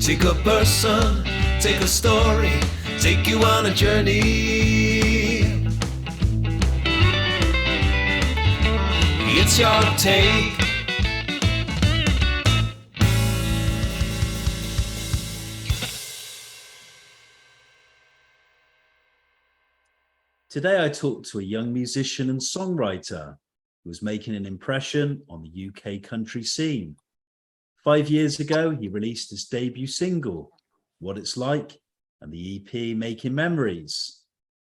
Take a person, take a story, take you on a journey. It's your take. Today I talked to a young musician and songwriter who was making an impression on the UK country scene. 5 years ago, he released his debut single, What It's Like, and the EP Making Memories.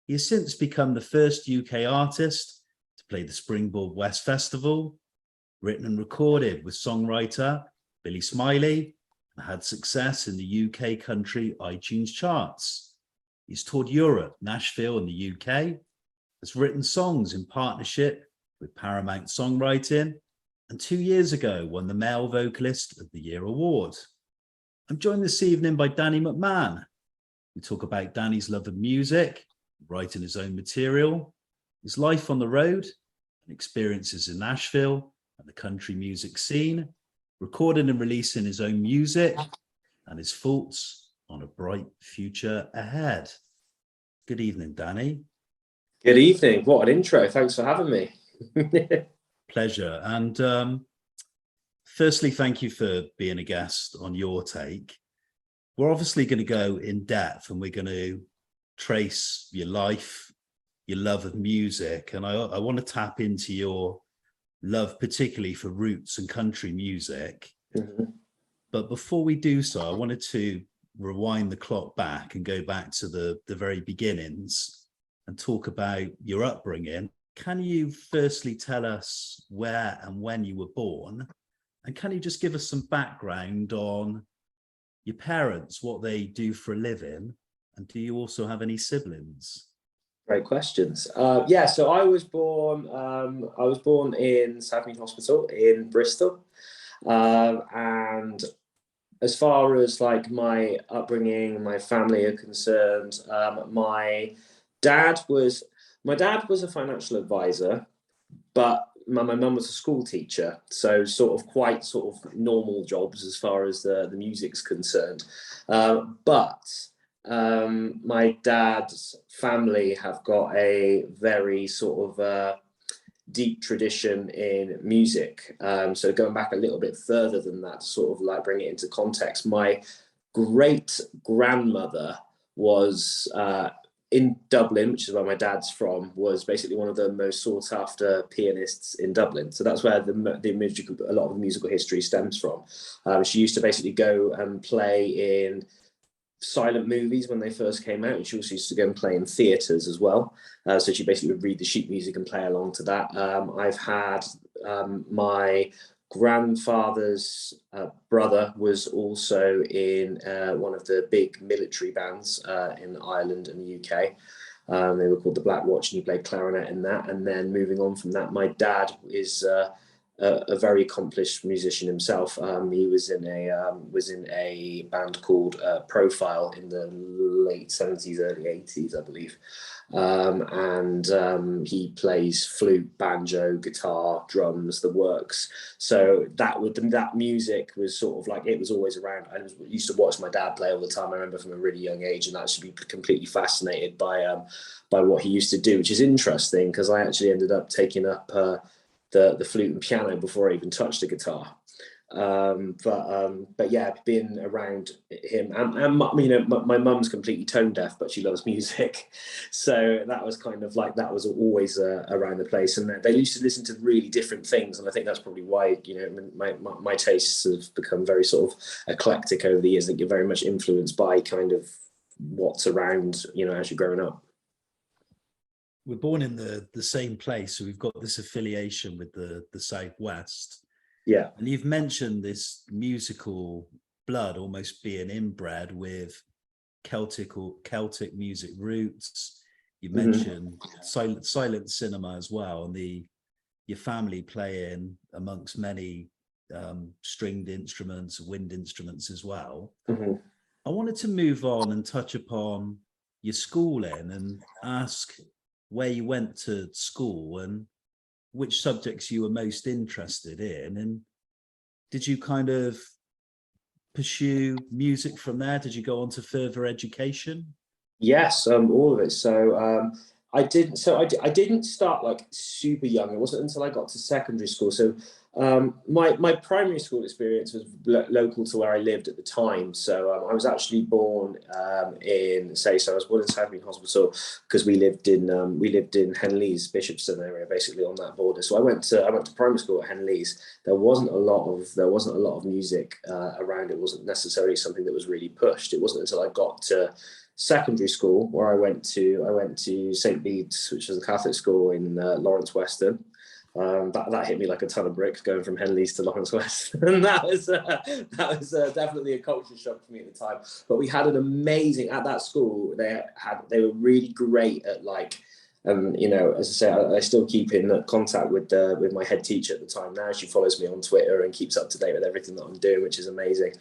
He has since become the first UK artist to play the Springboard West Festival, written and recorded with songwriter Billy Smiley, and had success in the UK country iTunes charts. He's toured Europe, Nashville and the UK, has written songs in partnership with Paramount Songwriting, and 2 years ago won the Male Vocalist of the Year award. I'm joined this evening by Danny McMahon. We talk about Danny's love of music, writing his own material, his life on the road, and experiences in Nashville and the country music scene, recording and releasing his own music, and his thoughts on a bright future ahead. Good evening, Danny. Good evening. What an intro. Thanks for having me. Pleasure. And firstly, thank you for being a guest on Your Take. We're obviously going to go in depth and we're going to trace your life, your love of music. And I want to tap into your love, particularly for roots and country music. Mm-hmm. But before we do so, I wanted to rewind the clock back and go back to the very beginnings and talk about your upbringing. Can you firstly tell us where and when you were born? And can you just give us some background on your parents, what they do for a living? And do you also have any siblings? Great questions. So I was born in Southmead Hospital in Bristol. And as far as like my upbringing, my family are concerned, my dad was a financial advisor, but my mum was a school teacher, so quite normal jobs as far as the music's concerned. But my dad's family have got a very deep tradition in music. So going back a little bit further than that to bring it into context, my great grandmother was in Dublin, which is where my dad's from, was basically one of the most sought after pianists in Dublin. So that's where a lot of the musical history stems from. She used to basically go and play in silent movies when they first came out, and she also used to go and play in theatres as well. So she basically would read the sheet music and play along to that. I've had my grandfather's brother was also in one of the big military bands in Ireland and the UK. They were called the Black Watch, and he played clarinet in that. And then moving on from that, my dad is a very accomplished musician himself. He was in a band called Profile in the late 70s, early 80s, I believe. And he plays flute, banjo, guitar, drums, the works. So that music was it was always around. I used to watch my dad play all the time. I remember from a really young age, and I used to be completely fascinated by what he used to do, which is interesting because I actually ended up taking up the flute and piano before I even touched the guitar. But yeah, being around him and my mum's completely tone deaf, but she loves music. So that was that was always around the place. And they used to listen to really different things. And I think that's probably why, my tastes have become very eclectic over the years. That you're very much influenced by what's around, as you're growing up. We're born in the same place, so we've got this affiliation with the Southwest. Yeah. And you've mentioned this musical blood almost being inbred with Celtic music roots. You mentioned silent cinema as well, and your family playing amongst many stringed instruments, wind instruments as well. Mm-hmm. I wanted to move on and touch upon your schooling and ask where you went to school and which subjects you were most interested in, and did you pursue music from there? Did you go on to further education? Yes, all of it. So I didn't. I didn't start like super young. It wasn't until I got to secondary school. So my primary school experience was local to where I lived at the time. So I was actually born so I was born in Southmead Hospital because we lived in Henleaze, Bishopston area, basically on that border. So I went to primary school at Henleaze. There wasn't a lot of music around. It wasn't necessarily something that was really pushed. It wasn't until I got to secondary school where I went to St Bede's, which was a Catholic school in Lawrence Weston. That hit me like a ton of bricks going from Henleaze to Lawrence West, and that was definitely a culture shock for me at the time. But we had an amazing at that school. They were really great at like, you know, as I say, I still keep in contact with my head teacher at the time. Now she follows me on Twitter and keeps up to date with everything that I'm doing, which is amazing.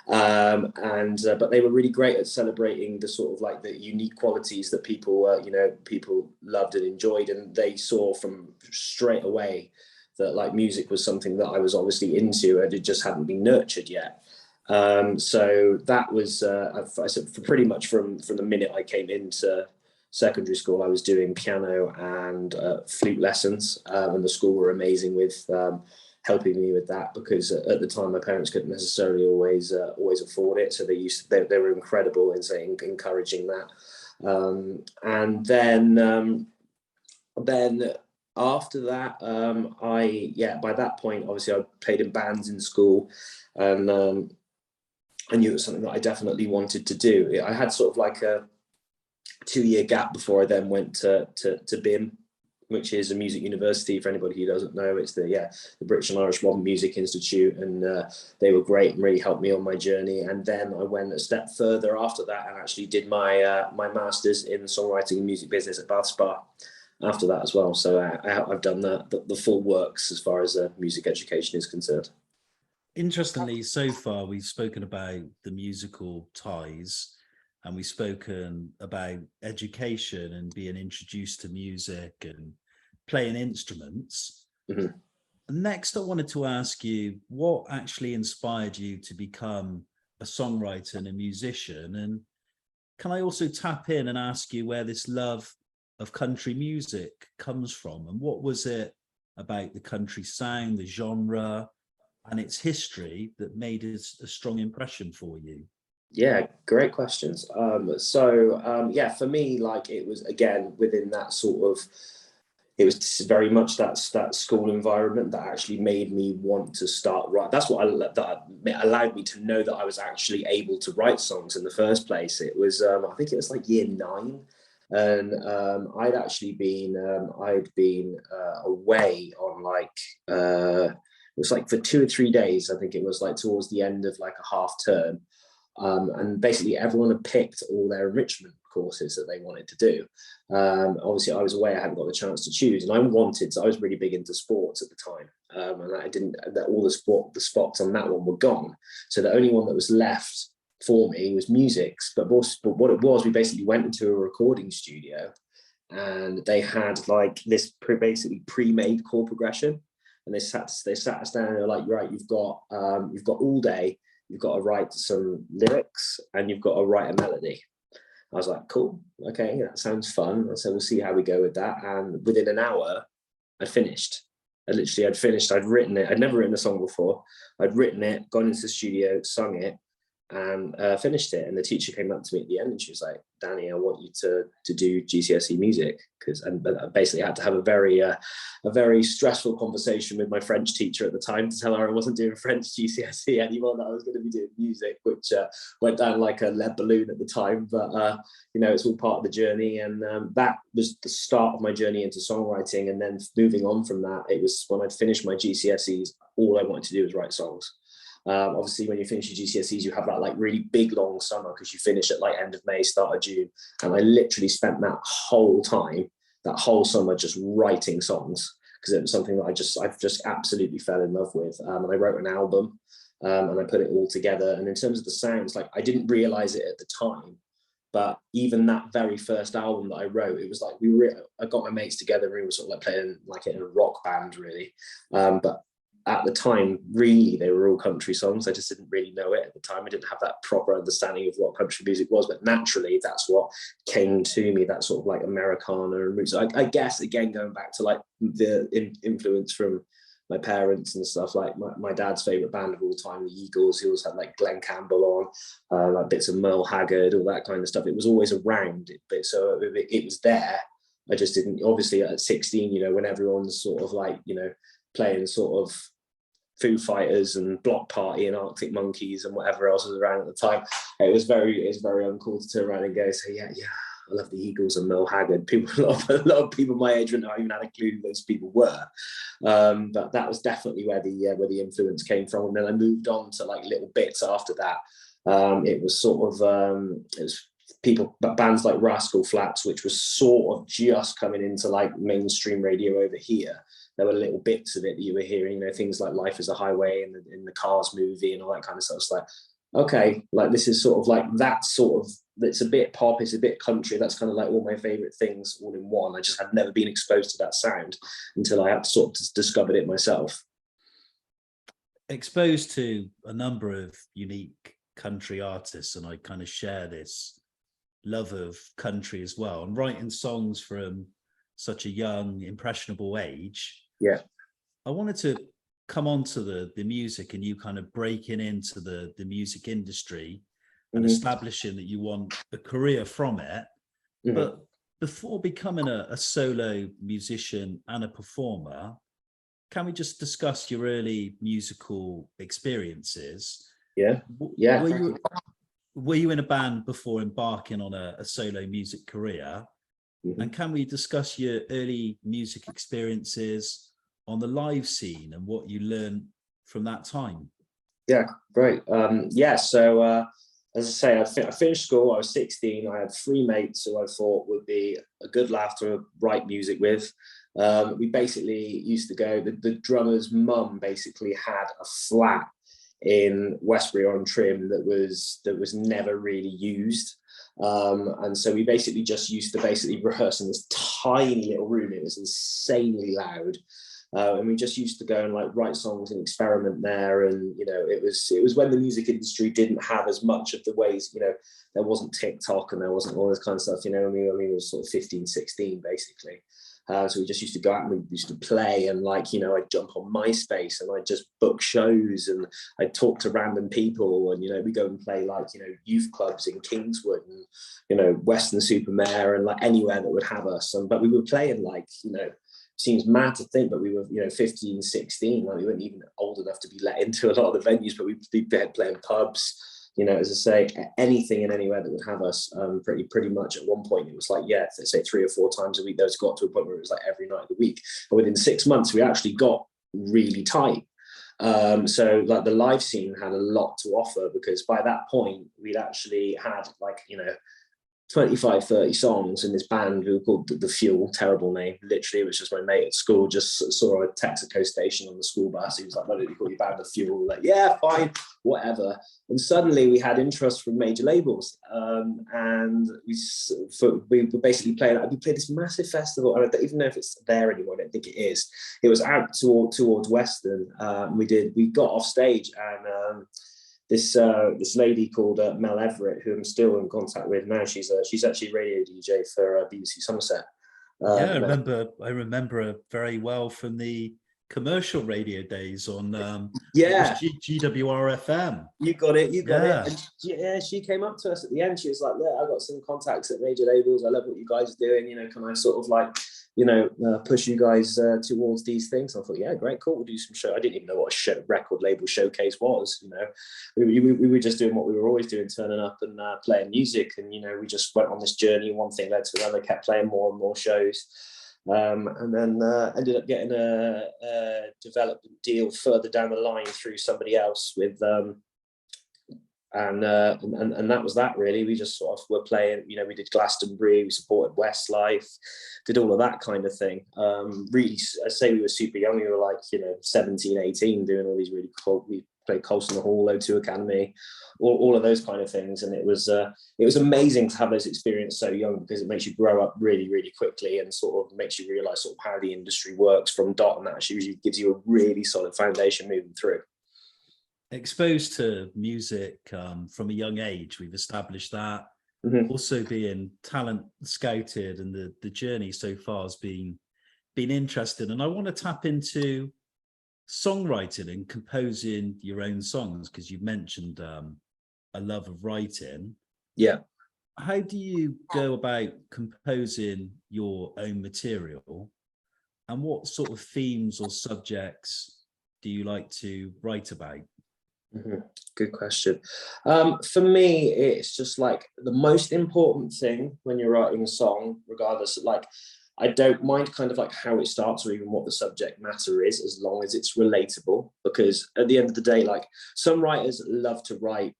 But they were really great at celebrating the sort of like the unique qualities that people loved and enjoyed, and they saw from straight away that like music was something that I was obviously into, and it just hadn't been nurtured yet. So that was I said pretty much from the minute I came into secondary school, I was doing piano and flute lessons, and the school were amazing with helping me with that, because at the time my parents couldn't necessarily always afford it, so they were incredible in saying encouraging that. And then after that, by that point obviously I played in bands in school, and I knew it was something that I definitely wanted to do. I had sort of like a 2-year gap before I then went to BIM, which is a music university. For anybody who doesn't know, it's the British and Irish Modern Music Institute, and they were great and really helped me on my journey. And then I went a step further after that and actually did my my master's in songwriting and music business at Bath Spa after that as well. So I've done the full works as far as music education is concerned. Interestingly, so far we've spoken about the musical ties, and we've spoken about education and being introduced to music and playing instruments. Mm-hmm. Next, I wanted to ask you, what actually inspired you to become a songwriter and a musician? And can I also tap in and ask you where this love of country music comes from? And what was it about the country sound, the genre, and its history that made it a strong impression for you? Yeah, great questions. For me, like, it was again within that sort of, it was very much that school environment that actually made me want to start write. That's what that allowed me to know that I was actually able to write songs in the first place. It was I think it was like year 9, and I'd actually been away on like it was like for 2 or 3 days. I think it was like towards the end of like a half term. And basically everyone had picked all their enrichment courses that they wanted to do. Obviously I was away, I hadn't got the chance to choose, and I was really big into sports at the time. And all the spots on that one were gone. So the only one that was left for me was music. But what it was, we basically went into a recording studio, and they had like this basically pre-made chord progression. And they sat us down and they were like, right, you've got all day. You've got to write some lyrics and you've got to write a melody. I was like, cool, okay, that sounds fun. So we'll see how we go with that. And within an hour, I'd finished. I'd written it. I'd never written a song before. I'd written it, gone into the studio, sung it, and finished it. And the teacher came up to me at the end and she was like, Danny, I want you to do GCSE music, and basically I had to have a very stressful conversation with my French teacher at the time to tell her I wasn't doing French GCSE anymore, that I was going to be doing music, which went down like a lead balloon at the time. But it's all part of the journey, and that was the start of my journey into songwriting. And then moving on from that, it was when I'd finished my GCSEs, all I wanted to do was write songs. Obviously, when you finish your GCSEs, you have that like really big long summer because you finish at like end of May, start of June. And I literally spent that whole summer just writing songs, because it was something that I've just absolutely fell in love with. And I wrote an album, and I put it all together. And in terms of the sounds, like, I didn't realize it at the time, but even that very first album that I wrote, it was like I got my mates together and we were sort of like playing like in a rock band, really. But at the time, really, they were all country songs. I just didn't really know it at the time. I didn't have that proper understanding of what country music was, but naturally, that's what came to me, that sort of like Americana and roots. I guess, again, going back to like the influence from my parents and stuff, like my dad's favorite band of all time, the Eagles. He always had like Glenn Campbell on, like bits of Merle Haggard, all that kind of stuff. It was always around, so it was there. I just didn't, obviously at 16, you know, when everyone's sort of like, you know, playing sort of Foo Fighters and Block Party and Arctic Monkeys and whatever else was around at the time, it was very uncool to turn around and go, so yeah, I love the Eagles and Merle Haggard. People, a lot of people my age wouldn't even had a clue who those people were. But that was definitely where the influence came from. And then I moved on to like little bits after that. It was sort of it was bands like Rascal Flatts, which was sort of just coming into like mainstream radio over here. There were little bits of it that you were hearing, you know, things like Life is a Highway and in the Cars movie and all that kind of stuff. It's like, okay, like this is sort of like that sort of, it's a bit pop, it's a bit country. That's kind of like all my favorite things all in one. I just had never been exposed to that sound until I had sort of discovered it myself. Exposed to a number of unique country artists, and I kind of share this love of country as well. And writing songs from such a young, impressionable age. Yeah, I wanted to come on to the music and you kind of breaking into the music industry and establishing that you want a career from it. But before becoming a solo musician and a performer, can we just discuss your early musical experiences? Yeah. Were you in a band before embarking on a solo music career? And can we discuss your early music experiences on the live scene and what you learned from that time? Yeah, great. So as I say, I finished school, I was 16, I had 3 mates who I thought would be a good laugh to write music with. We basically used to go, the drummer's mum basically had a flat in Westbury-on-Trim that was never really used. And so we basically just used to rehearse in this tiny little room. It was insanely loud. And we just used to go and like write songs and experiment there. And, you know, it was when the music industry didn't have as much of the ways, you know, there wasn't TikTok and there wasn't all this kind of stuff, you know, I mean, it was sort of 15, 16 basically. So we just used to go out and we used to play, and like, you know, I'd jump on MySpace and I'd just book shows and I'd talk to random people, and, you know, we go and play like, you know, youth clubs in Kingswood and, you know, Weston-super-Mare and like anywhere that would have us. But we were playing like, you know, seems mad to think, but we were, you know, 15, 16, like we weren't even old enough to be let into a lot of the venues, but we'd be playing pubs. You know, as I say, anything and anywhere that would have us, pretty much at one point, it was like, yeah, let's say 3 or 4 times a week. Those got to a point where it was like every night of the week. But within 6 months, we actually got really tight. So like the live scene had a lot to offer, because by that point, we'd actually had like, you know, 25, 30 songs in this band who were called The Fuel, terrible name. Literally, it was just my mate at school, just saw a Texaco station on the school bus. He was like, why don't you call your band The Fuel? We're like, yeah, fine, whatever. And suddenly we had interest from major labels. And we were basically playing, we played this massive festival. And I don't even know if it's there anymore. I don't think it is. It was out towards Western. We got off stage, and this lady called Mel Everett, who I'm still in contact with now. She's actually a radio DJ for BBC Somerset. I remember her very well from the commercial radio days on GWR FM. You got it. And she came up to us at the end. She was like, "Look, I got some contacts at major labels. I love what you guys are doing. You know, can I sort of like, you know, push you guys towards these things?" I thought, yeah, great, cool, we'll do some show. I didn't even know what a record label showcase was. You know, we were just doing what we were always doing, turning up and playing music. And, you know, we just went on this journey. One thing led to another, kept playing more and more shows. And then ended up getting a development deal further down the line through somebody else with and that was that really. We just sort of were playing, you know, we did Glastonbury, we supported Westlife, did all of that kind of thing. Really, I say we were super young, we were like, you know, 17, 18, doing all these really played Colston Hall, O2 Academy, all of those kind of things. And it was amazing to have those experiences so young, because it makes you grow up really, really quickly, and sort of makes you realize sort of how the industry works from dot, and that actually gives you a really solid foundation moving through. Exposed to music from a young age, we've established that. Also being talent scouted, and the journey so far has been interesting. And I want to tap into songwriting and composing your own songs, because you mentioned a love of writing. Yeah. How do you go about composing your own material, and what sort of themes or subjects do you like to write about? Good question. For me, it's just like the most important thing when you're writing a song, regardless of, like, I don't mind kind of like how it starts or even what the subject matter is, as long as it's relatable. Because at the end of the day, like, some writers love to write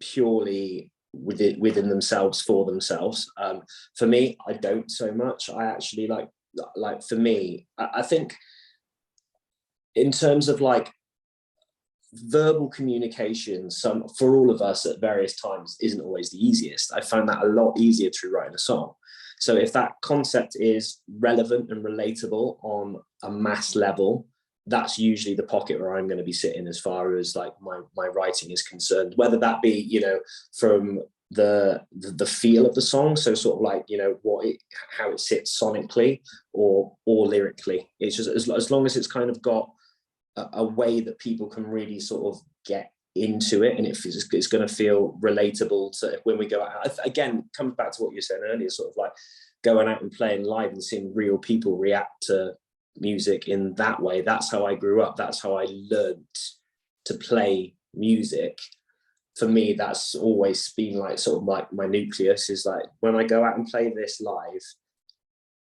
purely within themselves, for themselves. For me, I don't so much. I actually like for me, I think in terms of like verbal communication, for all of us at various times isn't always the easiest. I find that a lot easier through writing a song. So if that concept is relevant and relatable on a mass level, that's usually the pocket where I'm going to be sitting as far as like my writing is concerned, whether that be, you know, from the feel of the song, so sort of like, you know, how it sits sonically or lyrically. It's just as long as it's kind of got a way that people can really sort of get into it, and it's going to feel relatable to when we go out. Again, comes back to what you were saying earlier, sort of like going out and playing live and seeing real people react to music in that way. That's how I grew up. That's how I learned to play music. For me, that's always been like sort of like my nucleus, is like, when I go out and play this live,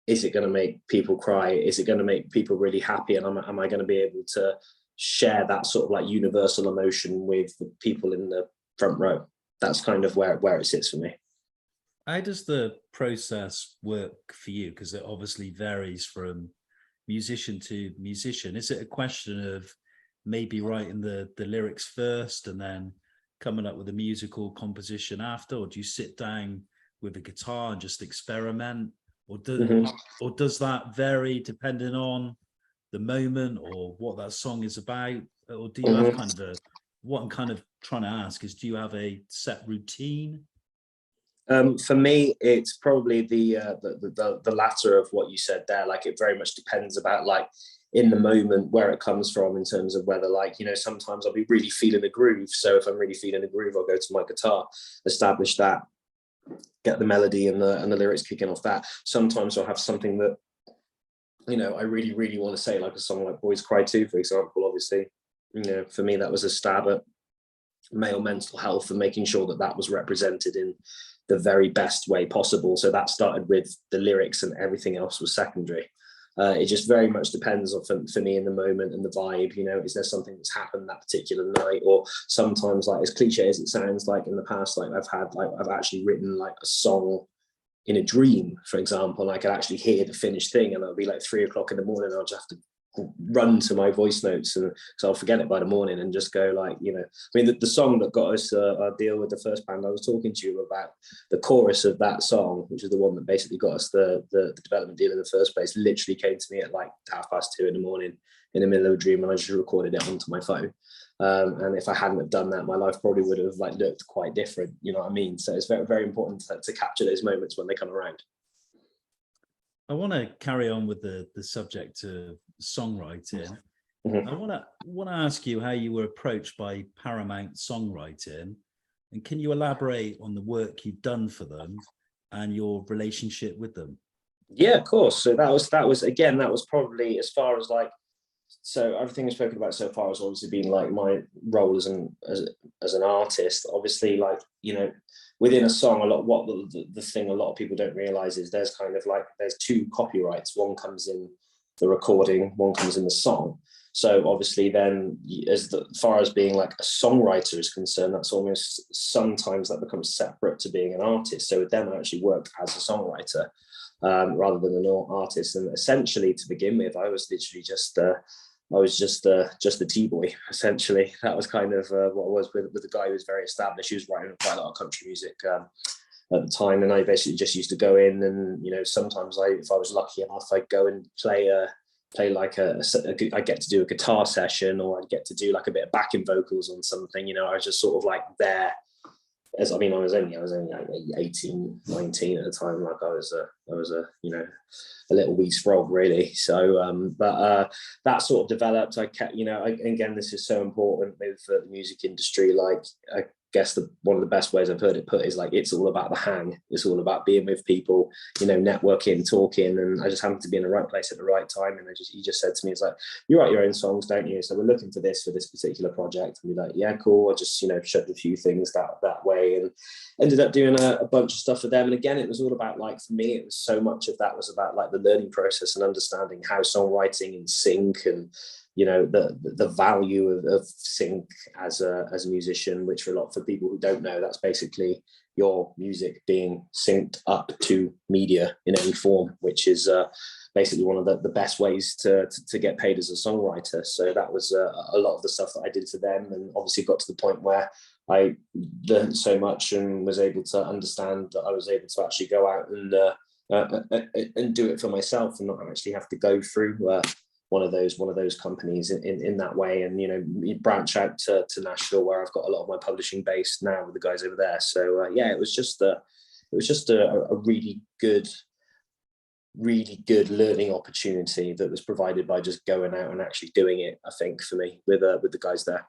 is it going to make people cry? Is it going to make people really happy? And am I going to be able to share that sort of like universal emotion with the people in the front row? That's kind of where it sits for me. How does the process work for you? Because it obviously varies from musician to musician. Is it a question of maybe writing the lyrics first and then coming up with a musical composition after, or do you sit down with a guitar and just experiment? Or does that vary depending on the moment or what that song is about? Or do you have kind of what I'm kind of trying to ask is, do you have a set routine? For me, it's probably the latter of what you said there. Like, it very much depends about like in the moment where it comes from, in terms of whether, like, you know, sometimes I'll be really feeling a groove. So if I'm really feeling a groove, I'll go to my guitar, establish that, get the melody and the lyrics kicking off that. Sometimes I'll have something that, you know, I really, really want to say, like a song like Boys Cry Too, for example. Obviously, you know, for me, that was a stab at male mental health and making sure that that was represented in the very best way possible. So that started with the lyrics, and everything else was secondary. It just very much depends on, for me, in the moment and the vibe. You know, is there something that's happened that particular night? Or sometimes, like, as cliche as it sounds, like in the past, like I've actually written like a song in a dream, for example, and I could actually hear the finished thing, and it'll be like 3 o'clock in the morning, and I'll just have to run to my voice notes, and so I'll forget it by the morning and just go like, you know, I mean, the song that got us a deal with the first band I was talking to you about, the chorus of that song, which is the one that basically got us the development deal in the first place, literally came to me at like 2:30 in the morning in the middle of a dream, and I just recorded it onto my phone. And if I hadn't have done that, my life probably would have like looked quite different, you know what I mean? So it's very, very important to capture those moments when they come around. I want to carry on with the subject of songwriting. I want to ask you how you were approached by Paramount Songwriting, and can you elaborate on the work you've done for them and your relationship with them? Yeah, of course. So that was again, that was probably, as far as like, so everything we've spoken about so far has obviously been like my role as an artist. Obviously, like, you know, within a song, the thing a lot of people don't realize is there's kind of like, there's two copyrights. One comes in the recording, one comes in the song. So obviously then, as far as being like a songwriter is concerned, that's almost, sometimes that becomes separate to being an artist. So with them, I actually worked as a songwriter rather than an artist. And essentially, to begin with, I was literally just I was just the T-boy, essentially. That was kind of what I was with the guy who was very established. He was writing quite a lot of country music at the time, and I basically just used to go in and, you know, sometimes if I was lucky enough, I'd go and play like I get to do a guitar session, or I'd get to do like a bit of backing vocals on something. You know, I was just sort of like there. I was only like 18, 19 at the time. Like I was a you know, a little wee frog, really. So but that sort of developed. I kept, you know, again, this is so important with the music industry. Like, I guess one of the best ways I've heard it put is like, it's all about the hang. It's all about being with people, you know, networking, talking. And I just happened to be in the right place at the right time. And he just said to me, it's like, you write your own songs, don't you? So we're looking for this particular project. And we're like, yeah, cool. I just, you know, shoved a few things that way, and ended up doing a bunch of stuff for them. And again, it was all about, like, for me, it was so much of that was about like the learning process and understanding how songwriting and sync, and, you know, the value of sync as a musician, which for people who don't know, that's basically your music being synced up to media in any form, which is basically one of the best ways to get paid as a songwriter. So that was a lot of the stuff that I did for them, and obviously got to the point where I learned so much and was able to understand that I was able to actually go out and do it for myself, and not actually have to go through one of those companies in that way. And, you know, branch out to Nashville, where I've got a lot of my publishing based now with the guys over there. So yeah, it was just a really good learning opportunity that was provided by just going out and actually doing it, I think, for me, with the guys there.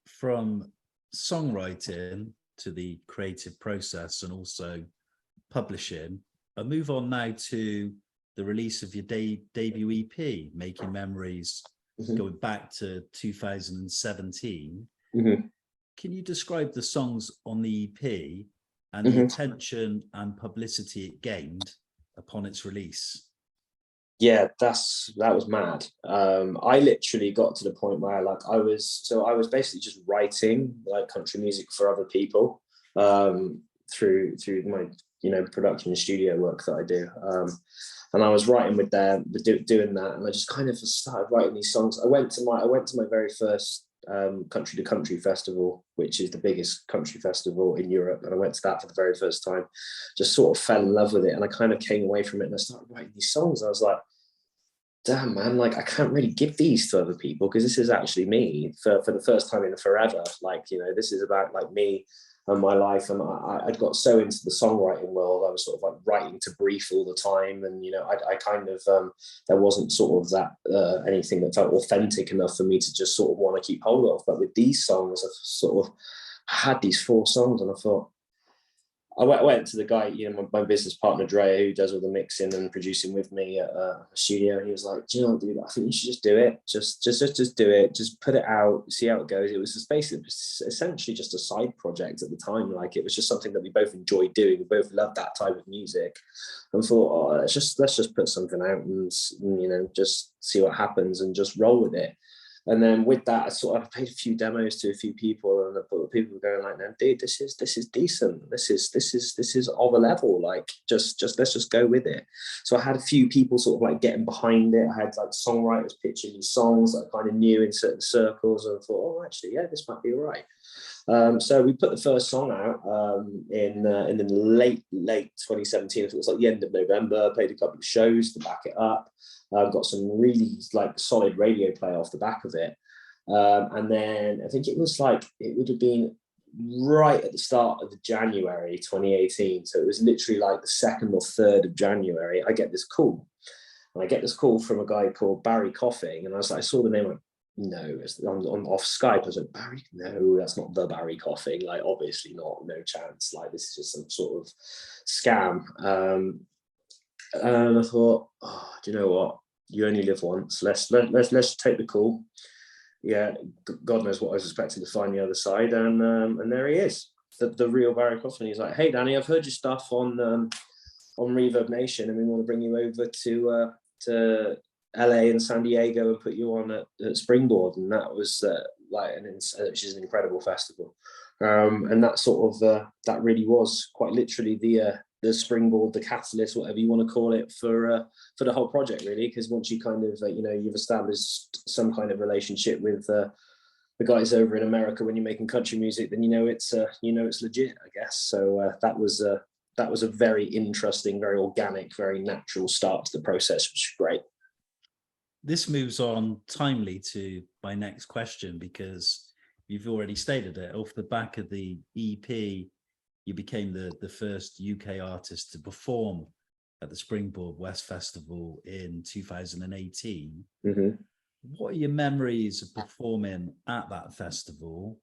From songwriting to the creative process and also publishing, I'll move on now to the release of your debut EP, Making Memories, going back to 2017. Can you describe the songs on the EP and the attention and publicity it gained upon its release? Yeah, that was mad. I literally got to the point where, like, I was basically just writing like country music for other people through my, you know, production and studio work that I do. And I was writing with them, doing that, and I just kind of started writing these songs. I went to my very first Country to Country festival, which is the biggest country festival in Europe, and I went to that for the very first time. Just sort of fell in love with it, and I kind of came away from it, and I started writing these songs. I was like, damn, man, like, I can't really give these to other people, because this is actually me for the first time in forever. Like, you know, this is about like me and my life. And I'd got so into the songwriting world, I was sort of like writing to brief all the time. And, you know, I kind of, there wasn't sort of that anything that felt authentic enough for me to just sort of want to keep hold of. But with these songs, I've sort of had these 4 songs, and I thought, I went to the guy, you know, my business partner, Dre, who does all the mixing and producing with me at a studio. And he was like, do you know what, dude, I think you should just do it. Just do it. Just put it out, see how it goes. It was essentially just a side project at the time. Like, it was just something that we both enjoyed doing. We both loved that type of music, and thought, oh, let's just put something out and, you know, just see what happens and just roll with it. And then with that, I played a few demos to a few people, and the people were going like, "No, dude, this is decent. This is of a level. Like, just let's just go with it." So I had a few people sort of like getting behind it. I had like songwriters pitching these songs that I kind of knew in certain circles, and I thought, oh, actually, yeah, this might be all right. So we put the first song out in the late 2017. It was like the end of November. Played a couple of shows to back it up. Got some really like solid radio play off the back of it. And then I think it would have been right at the start of January 2018. So it was literally like the 2nd or 3rd of January. I get this call. And I get this call from a guy called Barry Coughing. And I saw the name, like, no, it's on off Skype. I was like, Barry? No, that's not the Barry Coughing. Like, obviously not, no chance. Like, this is just some sort of scam. And I thought, oh, do you know what? You only live once. Let's take the call. Yeah, God knows what I was expecting to find the other side, and there he is, the real Barry Coughing. He's like, hey, Danny, I've heard your stuff on Reverb Nation, and we want to bring you over to LA and San Diego and put you on at Springboard. And that was which is an incredible festival. And that sort of that really was quite literally the springboard, the catalyst, whatever you want to call it, for the whole project, really. Because once you kind of you've established some kind of relationship with the guys over in America when you're making country music, then it's legit, I guess. So that was a very interesting, very organic, very natural start to the process, which is great. This moves on timely to my next question, because you've already stated it. Off the back of the EP, you became the first UK artist to perform at the Springboard West Festival in 2018. Mm-hmm. What are your memories of performing at that festival?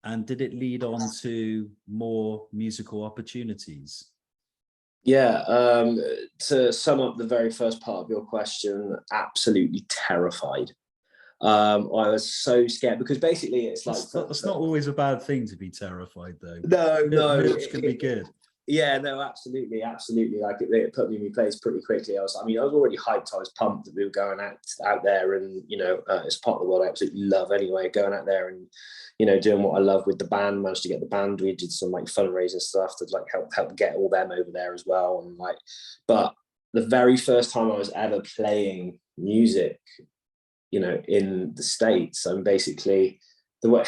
And did it lead on to more musical opportunities? Yeah, to sum up the very first part of your question, absolutely terrified. I was so scared, because basically it's like... That's not always a bad thing to be terrified, though. No. It can be good. Yeah, no, absolutely. Like it put me in my place pretty quickly. I was already hyped. I was pumped that we were going out there, and it's part of the world I absolutely love anyway. Going out there and doing what I love with the band. Managed to get the band. We did some like fundraising stuff to like help get all them over there as well. And but the very first time I was ever playing music, in the States, I'm basically... the way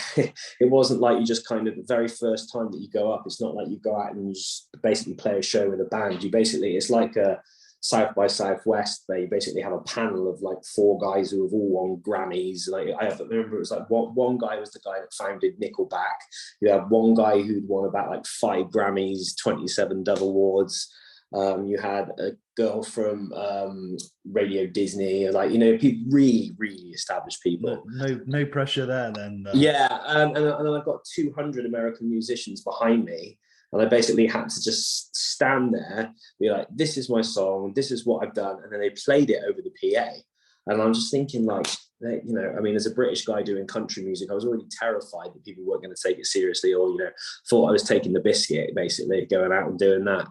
it wasn't like you just kind of, the very first time that you go up, it's not like you go out and you just basically play a show with a band. It's like a South by Southwest, where you basically have a panel of like 4 guys who have all won Grammys. Like I remember it was like one guy was the guy that founded Nickelback. You have one guy who'd won about like 5 Grammys, 27 Dove Awards. You had a girl from Radio Disney, people, really, really established people. No pressure there then. Yeah, and then I've got 200 American musicians behind me, and I basically had to just stand there, be like, this is my song, this is what I've done, and then they played it over the PA. And I'm just thinking, like, as a British guy doing country music, I was already terrified that people weren't going to take it seriously, or thought I was taking the biscuit, basically, going out and doing that.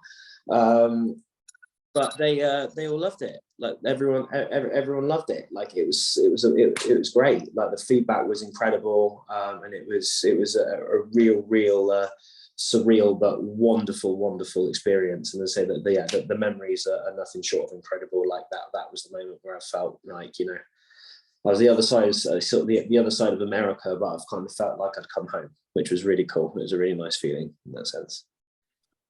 But they all loved it. Like everyone loved it. Like it was great. Like the feedback was incredible, and it was a real surreal but wonderful experience. And I say that the memories are nothing short of incredible. Like that was the moment where I felt like I was the other side, sort of the other side of America, but I've kind of felt like I'd come home, which was really cool. It was a really nice feeling in that sense.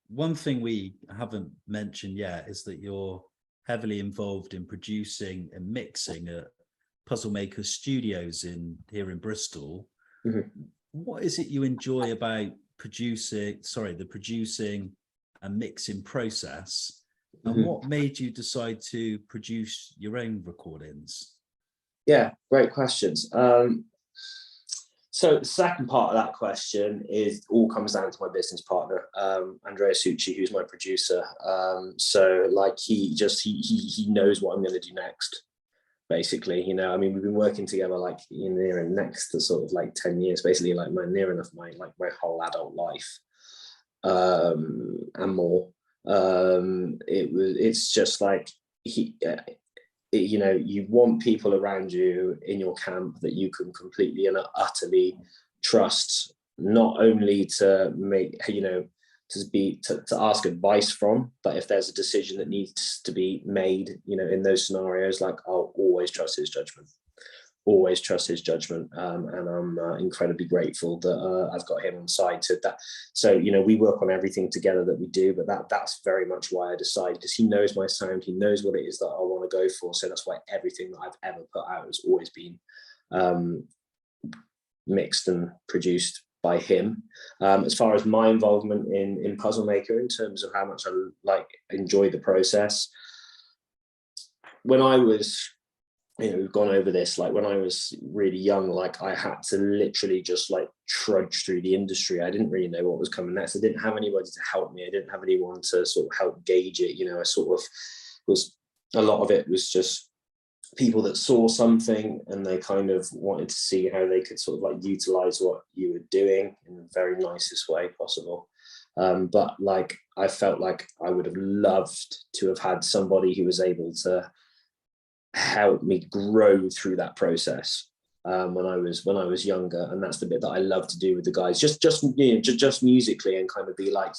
One thing we haven't mentioned yet is that you're heavily involved in producing and mixing at Puzzlemaker Studios here in Bristol. Mm-hmm. What is it you enjoy about the producing and mixing process? And Mm-hmm. what made you decide to produce your own recordings? Yeah, great questions. So the second part of that question all comes down to my business partner, Andrea Succi, who's my producer. So like he knows what I'm going to do next, basically. We've been working together like near and next to sort of like 10 years, basically like my whole adult life, and more. It's just like you want people around you in your camp that you can completely and utterly trust, not only to make, to ask advice from, but if there's a decision that needs to be made, in those scenarios, like I'll always trust his judgment. And I'm incredibly grateful that I've got him on side to that. So we work on everything together that we do, but that's very much why I decided, because he knows my sound, he knows what it is that I want to go for. So that's why everything that I've ever put out has always been mixed and produced by him. As far as my involvement in Puzzlemaker, in terms of how much I enjoy the process, when I was, we've gone over this, like when I was really young, like I had to literally just like trudge through the industry. I didn't really know what was coming next. I didn't have anybody to help me. I didn't have anyone to sort of help gauge it. I sort of a lot of it was just people that saw something and they kind of wanted to see how they could sort of like utilize what you were doing in the very nicest way possible. But like, I felt like I would have loved to have had somebody who was able to help me grow through that process. when I was younger, and that's the bit that I love to do with the guys, just musically, and kind of be like,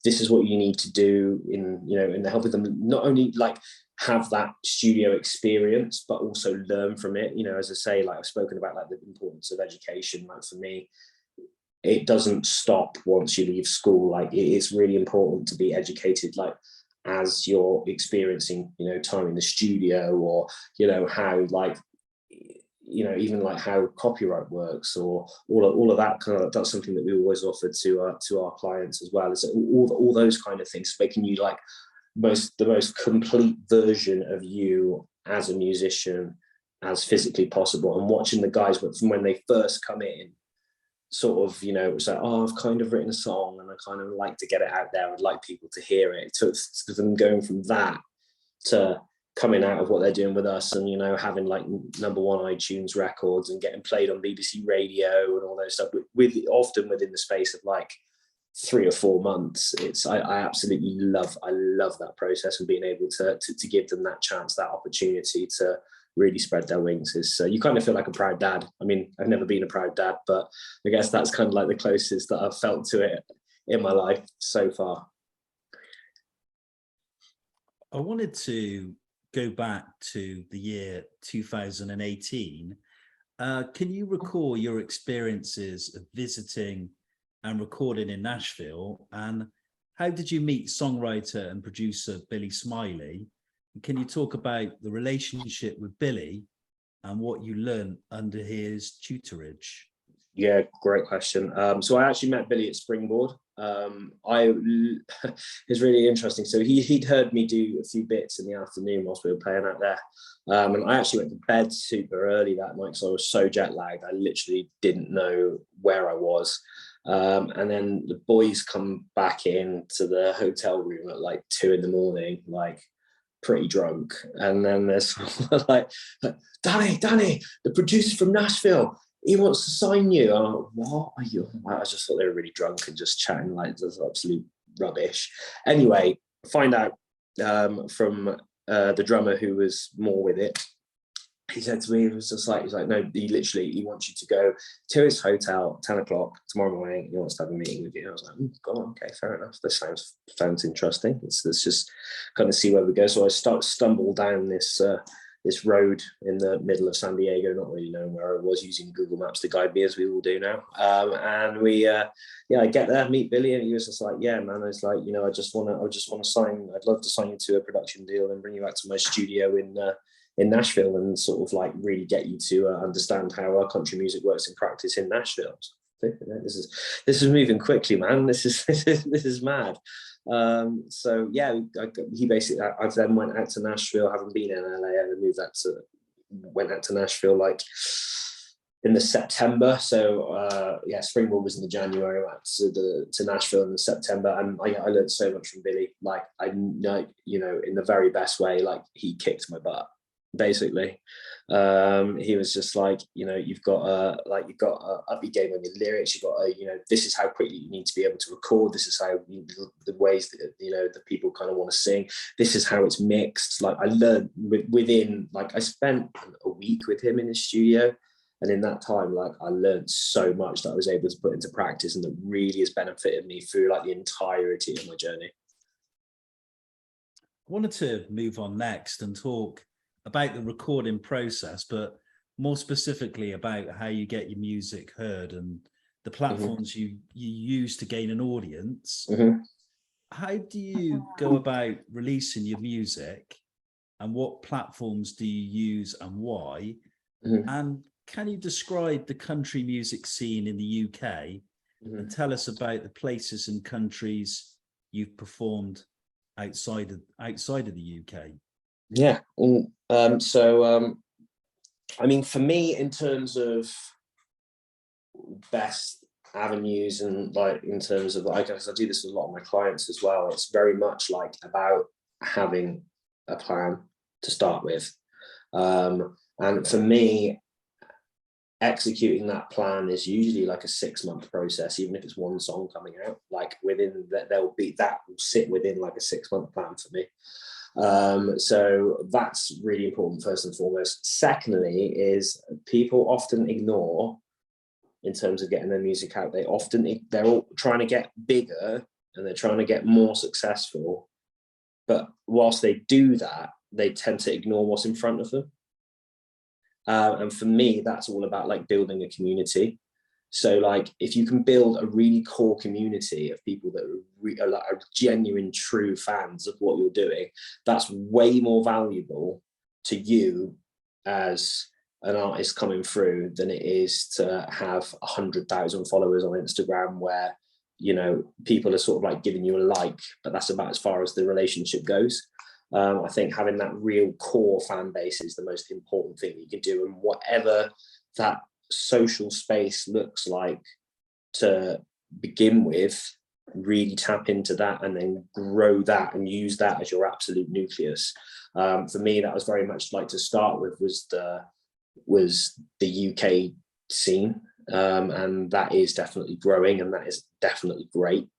this is what you need to do in helping them not only like have that studio experience, but also learn from it. As I say, like I've spoken about like the importance of education. Like for me, it doesn't stop once you leave school. Like it's really important to be educated, like as you're experiencing, time in the studio, or how like even like how copyright works, or all of that kind of. That's something that we always offer to our clients as well. Is all those kind of things, making you like the most complete version of you as a musician as physically possible, and watching the guys from when they first come in, sort of, it's like, oh, I've kind of written a song and I kind of like to get it out there. I'd like people to hear it. So it's them going from that to coming out of what they're doing with us, and having like #1 iTunes records and getting played on BBC Radio and all those stuff, often within the space of like 3 or 4 months. I absolutely love that process, and being able to give them that chance, that opportunity to really spread their wings. Is you kind of feel like a proud dad. I mean, I've never been a proud dad, but I guess that's kind of like the closest that I've felt to it in my life so far. I wanted to go back to the year 2018. Can you recall your experiences of visiting and recording in Nashville, and how did you meet songwriter and producer Billy Smiley? And can you talk about the relationship with Billy and what you learned under his tutorage? Yeah, great question. So I actually met Billy at Springboard. It's really interesting. So he'd heard me do a few bits in the afternoon whilst we were playing out there. And I actually went to bed super early that night because I was so jet lagged. I literally didn't know where I was. And then the boys come back into the hotel room at like 2 a.m, like pretty drunk. And then there's like, Danny, the producer from Nashville, he wants to sign you. I'm like, what are you? I just thought they were really drunk and just chatting like this absolute rubbish. Anyway, find out from the drummer who was more with it. He said to me, he's like, no, he wants you to go to his hotel 10 o'clock tomorrow morning. He wants to have a meeting with you. I was like, go on, okay, fair enough. This sounds interesting. Let's just kind of see where we go. So I stumbled down this road in the middle of San Diego, not really knowing where I was, using Google Maps to guide me, as we all do now. And we, I get there, meet Billy, and he was just like, yeah, man, it's like, I just want to sign. I'd love to sign you to a production deal and bring you out to my studio in Nashville, and sort of like really get you to understand how our country music works in practice in Nashville. This is moving quickly, man. This is mad. So yeah, I then went out to Nashville, having been in LA, and went out to Nashville like in the September. So Springboard was in the January. I went to Nashville in the September, and I learned so much from Billy. Like I know, in the very best way. Like he kicked my butt, basically. He was just like, you've got to up your game on your lyrics. You've got to, this is how quickly you need to be able to record. This is how the ways that the people kind of want to sing. This is how it's mixed. Like I learned within, like I spent a week with him in his studio, and in that time, like I learned so much that I was able to put into practice, and that really has benefited me through like the entirety of my journey. I wanted to move on next and talk about the recording process, but more specifically about how you get your music heard and the platforms you use to gain an audience. How do you go about releasing your music, and what platforms do you use and why? And can you describe the country music scene in the UK and tell us about the places and countries you've performed outside of the UK? Yeah. I mean, for me, in terms of best avenues, and like in terms of, I guess I do this with a lot of my clients as well, it's very much like about having a plan to start with. And for me, executing that plan is usually like a 6-month process, even if it's one song coming out. Like within that, that will sit within like a 6-month plan for me. So that's really important, first and foremost. Secondly, is people often ignore, in terms of getting their music out, they're all trying to get bigger and they're trying to get more successful. But whilst they do that, they tend to ignore what's in front of them. And for me, that's all about like building a community. So like, if you can build a really core community of people that are genuine, true fans of what you're doing, that's way more valuable to you as an artist coming through than it is to have 100,000 followers on Instagram where, you know, people are sort of like giving you a like, but that's about as far as the relationship goes. I think having that real core fan base is the most important thing you can do, and whatever that social space looks like to begin with, really tap into that and then grow that and use that as your absolute nucleus. For me, that was very much like, to start with, was the UK scene, and that is definitely growing, and that is definitely great.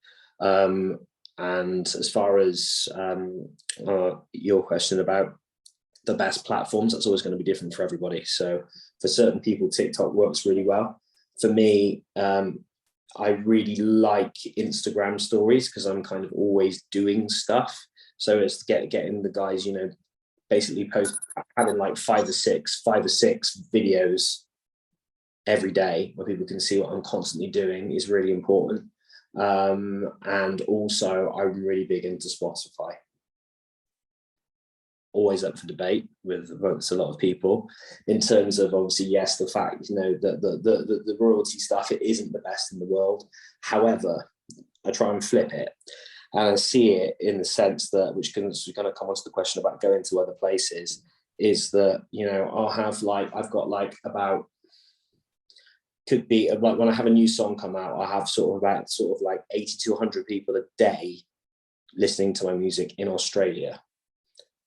And as far as your question about the best platforms, that's always going to be different for everybody. So for certain people, TikTok works really well. For me, I really like Instagram stories because I'm kind of always doing stuff. So it's getting the guys, you know, basically having like five or six videos every day where people can see what I'm constantly doing is really important. And also, I'm really big into Spotify. Always up for debate amongst a lot of people in terms of, obviously, yes, the fact, you know, that the royalty stuff, it isn't the best in the world. However, I try and flip it, and I see it in the sense that, which can kind of come onto the question about going to other places, is that, you know, I've got like about, could be like, when I have a new song come out, I have sort of like 80 to 100 people a day listening to my music in Australia.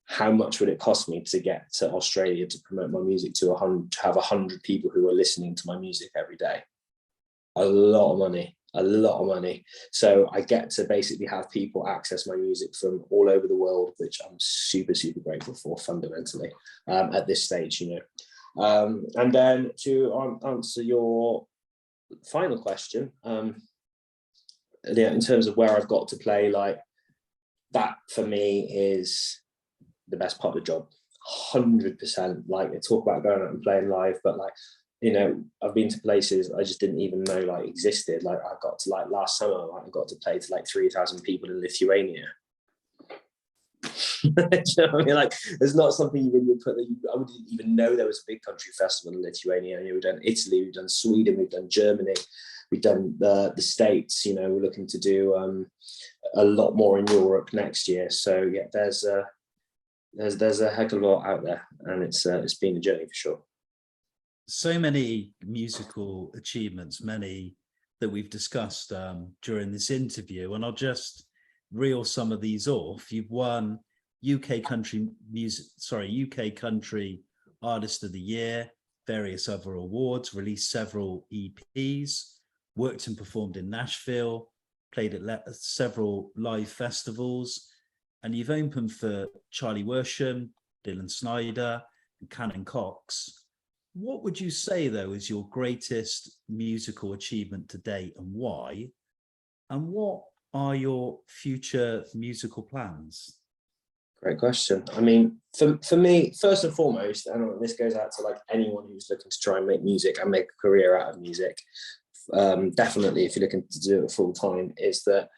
How much would it cost me to get to Australia to promote my music to have 100 people who are listening to my music every day? A lot of money. So I get to basically have people access my music from all over the world, which I'm super, super grateful for, fundamentally, at this stage, you know. And then to answer your final question, yeah, in terms of where I've got to play, like, that for me is the best part of the job, 100%. Like, they talk about going out and playing live, but like, you know, I've been to places I just didn't even know like existed. Like, I got to, like, last summer, like, I got to play to like 3,000 people in Lithuania. Do you know what I mean? Like, there's not something you really put that I wouldn't even know there was a big country festival in Lithuania. You know, we've done Italy, we've done Sweden, we've done Germany, we've done the States. You know, we're looking to do a lot more in Europe next year. So yeah, there's a heck of a lot out there, and it's been a journey for sure. So many musical achievements, many that we've discussed during this interview, and I'll just reel some of these off. You've won UK Country Artist of the Year, various other awards, released several EPs, worked and performed in Nashville, played at several live festivals, and you've opened for Charlie Worsham, Schneider and Canaan Cox. What would you say, though, is your greatest musical achievement to date, and why? And what are your future musical plans? Great question. I mean, for me, first and foremost, and this goes out to like anyone who's looking to try and make music and make a career out of music, definitely if you're looking to do it full time, is that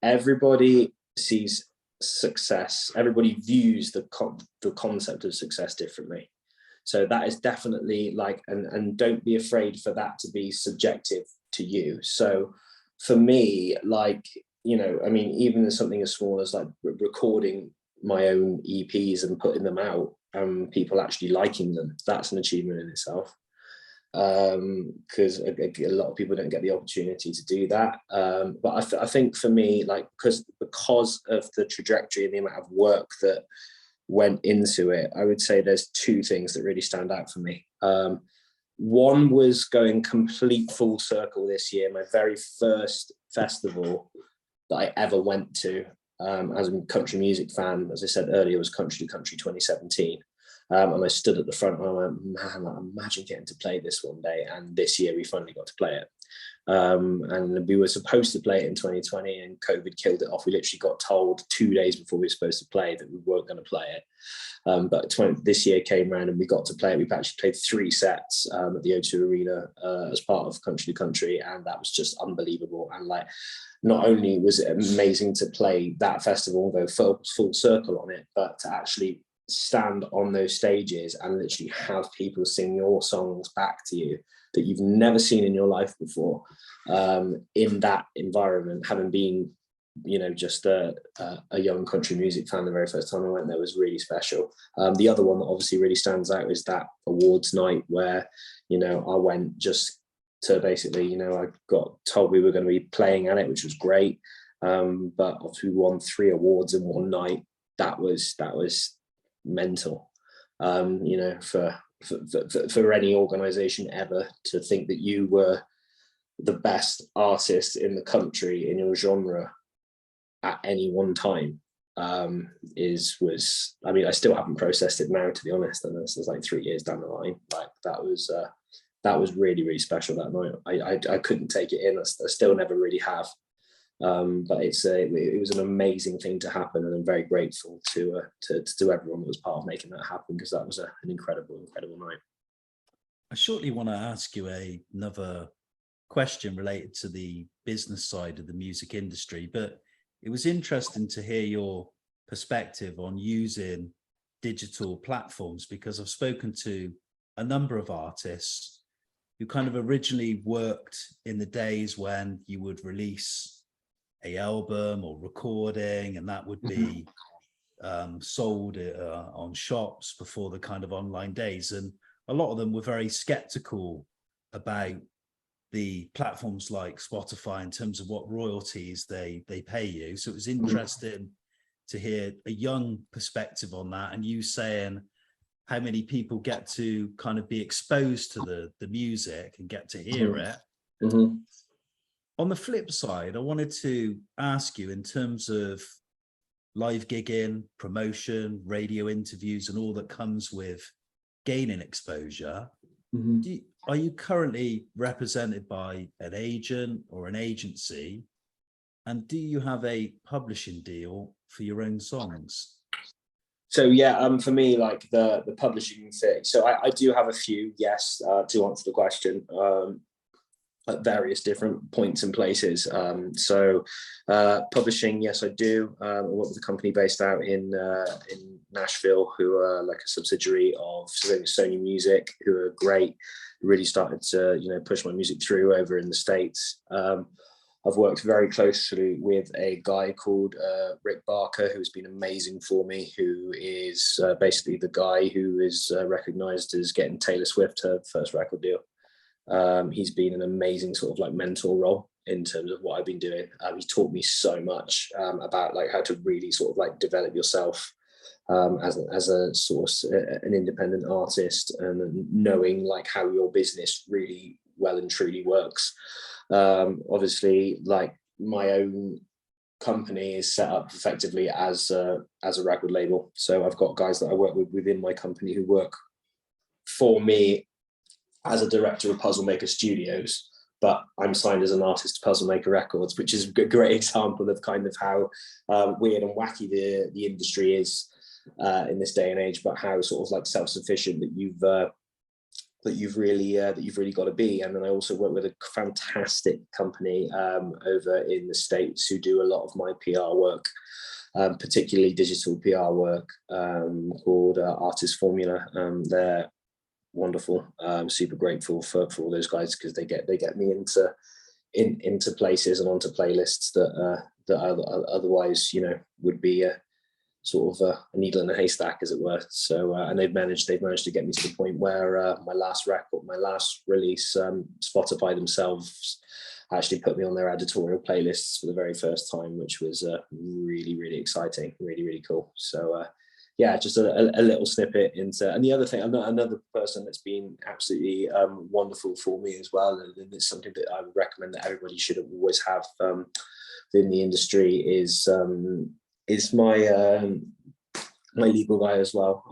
everybody sees success, everybody views the concept of success differently. So that is definitely like, and don't be afraid for that to be subjective to you. So for me, like, you know, I mean, even something as small as like recording my own EPs and putting them out, people actually liking them, that's an achievement in itself. Because a lot of people don't get the opportunity to do that. But I think for me, like, because of the trajectory and the amount of work that went into it, I would say there's two things that really stand out for me. One was going complete full circle this year, my very first festival that I ever went to. as a country music fan, as I said earlier, was Country to Country 2017. And I stood at the front and I went, man, like, imagine getting to play this one day. And this year we finally got to play it. And we were supposed to play it in 2020 and COVID killed it off. We literally got told 2 days before we were supposed to play that we weren't going to play it. But this year came around and we got to play it. We've actually played 3 sets at the O2 Arena as part of Country to Country. And that was just unbelievable. And like, not only was it amazing to play that festival and go full circle on it, but to actually stand on those stages and literally have people sing your songs back to you that you've never seen in your life before, in that environment, having been, you know, just a young country music fan the very first time I went there, was really special. The other one that obviously really stands out is that awards night where, you know, I went just to basically, you know, I got told we were going to be playing at it, which was great, but obviously we won 3 awards in one night. That was mental. You know, for any organization ever to think that you were the best artist in the country in your genre at any one time, I mean, I still haven't processed it now, to be honest, and this is like 3 years down the line. Like that was really, really special that night. I couldn't take it in. I still never really have. But it was an amazing thing to happen, and I'm very grateful to everyone that was part of making that happen, because that was an incredible night. I shortly want to ask you another question related to the business side of the music industry, but it was interesting to hear your perspective on using digital platforms, because I've spoken to a number of artists who kind of originally worked in the days when you would release a album or recording and that would be sold on shops before the kind of online days, and a lot of them were very skeptical about the platforms like Spotify in terms of what royalties they pay you. So it was interesting to hear a young perspective on that, and you saying how many people get to kind of be exposed to the music and get to hear it. On the flip side, I wanted to ask you, in terms of live gigging, promotion, radio interviews, and all that comes with gaining exposure, are you currently represented by an agent or an agency? And do you have a publishing deal for your own songs? So yeah, for me, like the publishing thing. So I do have a few, yes, to answer the question. At various different points and places. So publishing, yes, I do. I work with a company based out in Nashville, who are like a subsidiary of Sony Music, who are great. Really started to, you know, push my music through over in the States. I've worked very closely with a guy called Rick Barker, who's been amazing for me, who is basically the guy who is recognized as getting Taylor Swift her first record deal. He's been an amazing sort of like mentor role in terms of what I've been doing. He's taught me so much about like how to really sort of like develop yourself as a source, an independent artist, and knowing like how your business really well and truly works. Obviously, like my own company is set up effectively as a record label. So I've got guys that I work with within my company who work for me as a director of Puzzle Maker Studios, but I'm signed as an artist to Puzzle Maker Records, which is a great example of kind of how weird and wacky the industry is in this day and age, but how sort of like self-sufficient that you've really got to be. And then I also work with a fantastic company over in the States who do a lot of my PR work, particularly digital PR work, called Artist Formula. They're wonderful. I'm super grateful for all those guys, because they get me into places and onto playlists that otherwise, you know, would be a sort of a needle in a haystack, as it were. So and they've managed to get me to the point where my last release, Spotify themselves actually put me on their editorial playlists for the very first time, which was really, really exciting, really, really cool. So yeah, just a little snippet into. And the other thing, another person that's been absolutely wonderful for me as well, and it's something that I would recommend that everybody should always have within the industry, is is my legal guy as well,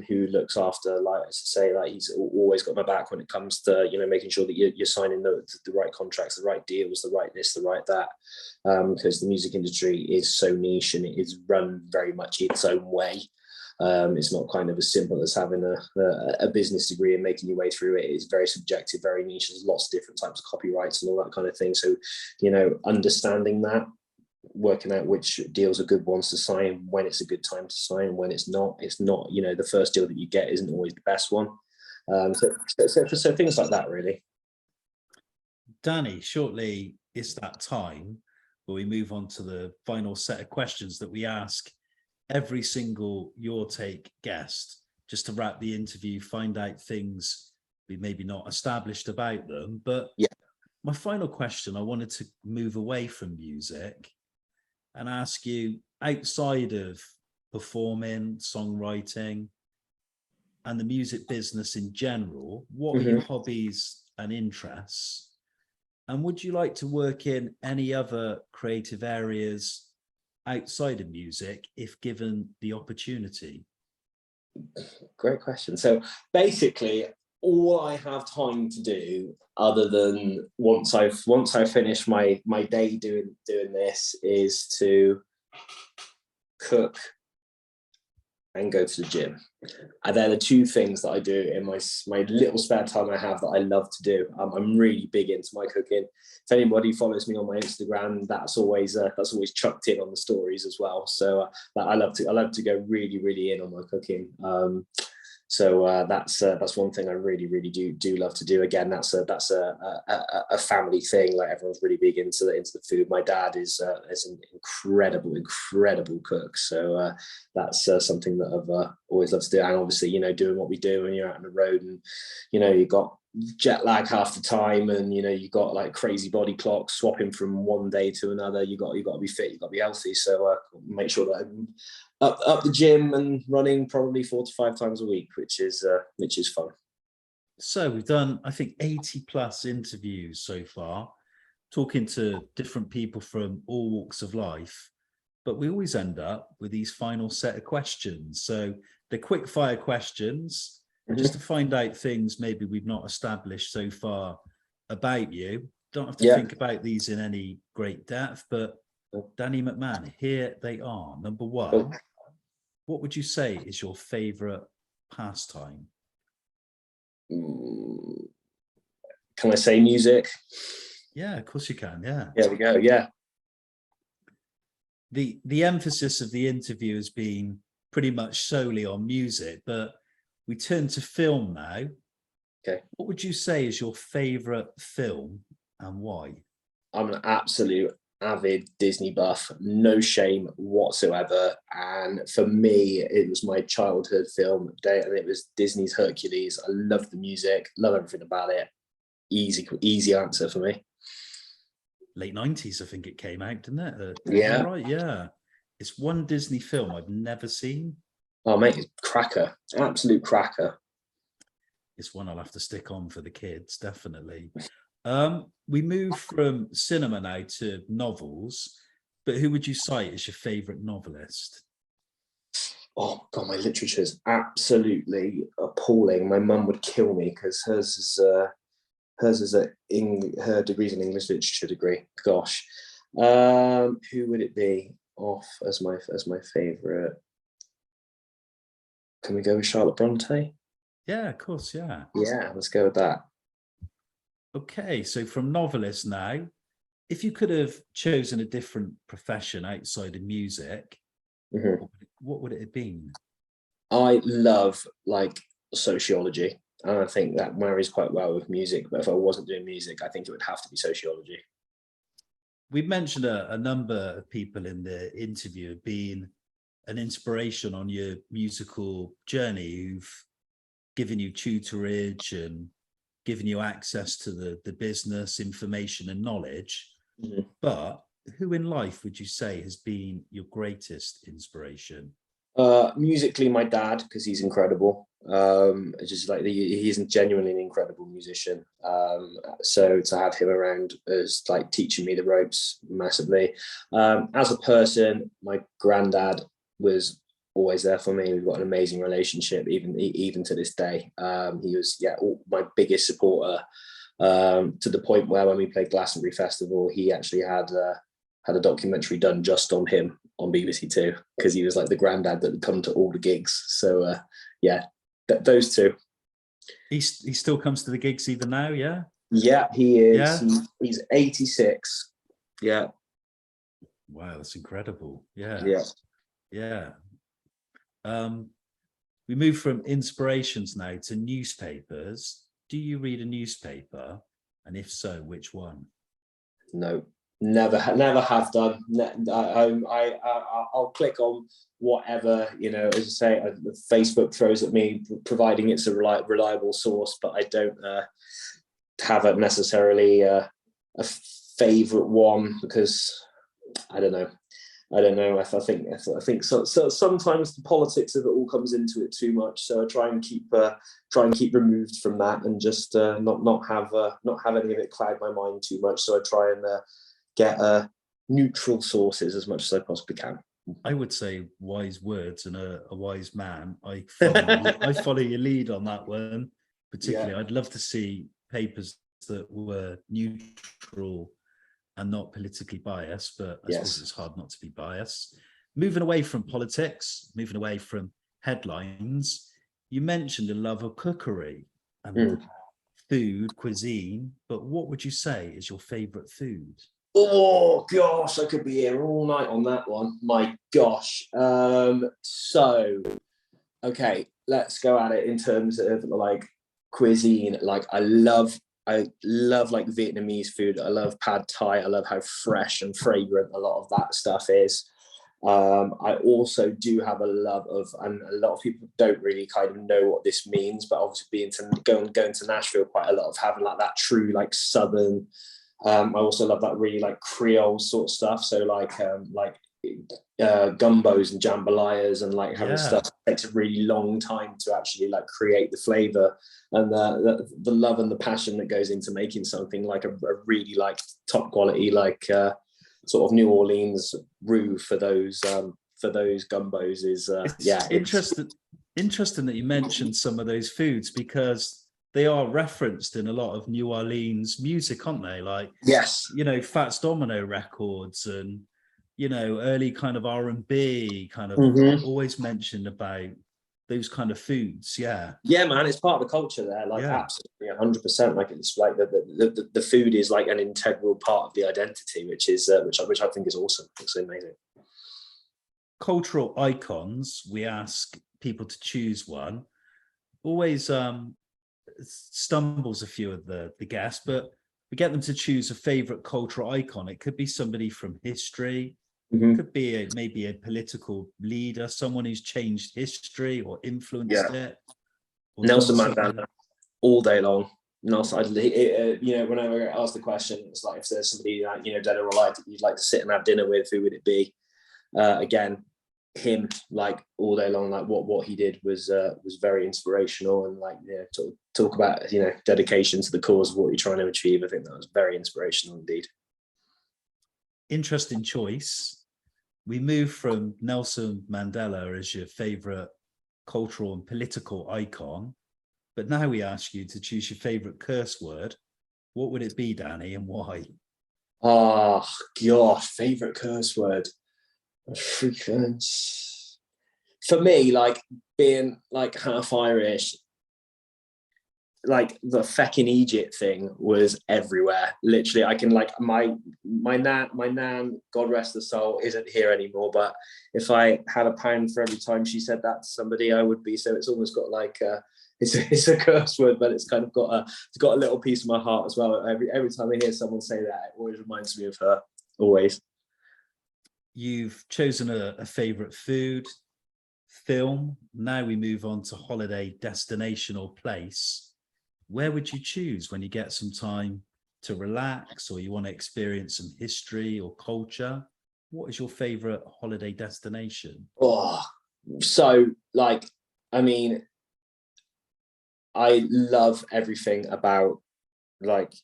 who looks after, like, as I say, like, he's always got my back when it comes to, you know, making sure that you're signing the right contracts, the right deals, the right this, the right that, because the music industry is so niche and it is run very much its own way. It's not kind of as simple as having a business degree and making your way through it. It's very subjective, very niche. There's lots of different types of copyrights and all that kind of thing. So, you know, understanding that, working out which deals are good ones to sign, when it's a good time to sign, when it's not, you know, the first deal that you get isn't always the best one. So things like that, really. Danny, shortly it's that time where we move on to the final set of questions that we ask every single Your Take guest, just to wrap the interview, find out things we maybe not established about them. But yeah, my final question, I wanted to move away from music and ask you, outside of performing, songwriting, and the music business in general, what are your hobbies and interests? And would you like to work in any other creative areas outside of music if given the opportunity? Great question. So basically, all I have time to do, other than once I finish my day doing this, is to cook and go to the gym. And they're the two things that I do in my little spare time I have that I love to do. I'm really big into my cooking. If anybody follows me on my Instagram, that's always chucked in on the stories as well. So I love to go really in on my cooking. So that's one thing I really do love to do. Again, that's a family thing. Like, everyone's really big into the food. My dad is an incredible cook. So that's something that I've always loved to do. And obviously, you know, doing what we do when you're out on the road, and you know, you've got jet lag half the time, and you know, you've got like crazy body clocks swapping from one day to another. You got to be fit, you got to be healthy. So make sure that I'm up the gym and running probably 4 to 5 times a week, which is fun. So we've done, I think, 80 plus interviews so far, talking to different people from all walks of life, but we always end up with these final set of questions. So they're quick fire questions, just to find out things maybe we've not established so far about you. Don't have to think about these in any great depth, but Danny McMahon, here they are. Number one, what would you say is your favorite pastime? Can I say music? Yeah, of course you can. Yeah. There we go. Yeah. The emphasis of the interview has been pretty much solely on music, but we turn to film now. Okay. What would you say is your favorite film and why? I'm an absolute avid Disney buff, no shame whatsoever. And for me, it was my childhood film, and it was Disney's Hercules. I love the music, love everything about it. Easy answer for me. Late 90s, I think it came out, didn't it? Yeah. Right, yeah. It's one Disney film I've never seen. Oh, mate, it's cracker. Absolute cracker. It's one I'll have to stick on for the kids, definitely. We move from cinema now to novels, but who would you cite as your favourite novelist? Oh God, my literature is absolutely appalling. My mum would kill me because hers is her degree's an English literature degree. Gosh, who would it be off as my favourite? Can we go with Charlotte Bronte? Yeah, of course, yeah. Yeah, let's go with that. Okay, so from novelist now, if you could have chosen a different profession outside of music, what would it have been? I love like sociology, and I think that marries quite well with music. But if I wasn't doing music, I think it would have to be sociology. We've mentioned a number of people in the interview being an inspiration on your musical journey, who've given you tutorage and given you access to the business, information and knowledge. But who in life would you say has been your greatest inspiration? Musically, my dad, because he's incredible. It's just like he's genuinely an incredible musician. So to have him around is like teaching me the ropes massively. As a person, my granddad was always there for me. We've got an amazing relationship, even to this day. He was my biggest supporter, to the point where when we played Glastonbury Festival, he actually had a documentary done just on him on BBC Two, because he was like the granddad that would come to all the gigs. So those two. He still comes to the gigs even now, yeah? Yeah, he is. Yeah? He's 86. Yeah. Wow, that's incredible. Yeah. Yeah. Yeah. We move from inspirations now to newspapers. Do you read a newspaper? And if so, which one? No, never have done. I'll click on whatever, as I say, Facebook throws at me, providing it's a reliable source, but I don't have it necessarily a favorite one, because I don't know. I think so sometimes the politics of it all comes into it too much. So I try and keep removed from that, and just not have any of it cloud my mind too much. So I try and get neutral sources as much as I possibly can. I would say wise words and a wise man. I follow your lead on that one particularly. Yeah. I'd love to see papers that were neutral and not politically biased, but I suppose it's hard not to be biased. Moving away from politics, moving away from headlines, you mentioned a love of cookery and food, cuisine, but what would you say is your favorite food? Oh gosh, I could be here all night on that one. My gosh. So, okay, let's go at it in terms of like cuisine. Like I love like Vietnamese food. I love pad thai. I love how fresh and fragrant a lot of that stuff is. I also do have a love of, and a lot of people don't really kind of know what this means, but obviously going to Nashville quite a lot, of having like that true like southern. I also love that really like Creole sort of stuff. So like gumbos and jambalayas, and like having stuff that takes a really long time to actually like create the flavor, and the love and the passion that goes into making something like a really like top quality like sort of New Orleans roux for those gumbos is interesting that you mentioned some of those foods, because they are referenced in a lot of New Orleans music, aren't they? Like, Fats Domino records and, early kind of R&B kind of always mentioned about those kind of foods. Yeah. Yeah, man, it's part of the culture there. Like absolutely 100%. Like it's like the food is like an integral part of the identity, which I think is awesome. It's amazing. Cultural icons, we ask people to choose one. Always stumbles a few of the guests, but we get them to choose a favorite cultural icon. It could be somebody from history, could be maybe a political leader, someone who's changed history or influenced it. Or Nelson Mandela, all day long. Nelson, whenever I ask the question, it's like, if there's somebody that dead or alive that you'd like to sit and have dinner with, who would it be? Again, him, like all day long. Like what he did was very inspirational, and like talk about dedication to the cause of what you're trying to achieve. I think that was very inspirational indeed. Interesting choice. We move from Nelson Mandela as your favorite cultural and political icon, but now we ask you to choose your favorite curse word. What would it be, Danny, and why? Oh gosh, favorite curse word. For me, like being like half Irish, like the feckin' Egypt thing was everywhere. Literally, I can like my nan, God rest her soul, isn't here anymore. But if I had a pound for every time she said that to somebody, I would be. So it's almost got like it's a curse word, but it's kind of got a little piece of my heart as well. Every time I hear someone say that, it always reminds me of her. Always. You've chosen a favorite food, film. Now we move on to holiday destination or place. Where would you choose when you get some time to relax, or you want to experience some history or culture? What is your favorite holiday destination? Oh So, like, I mean, I love everything about like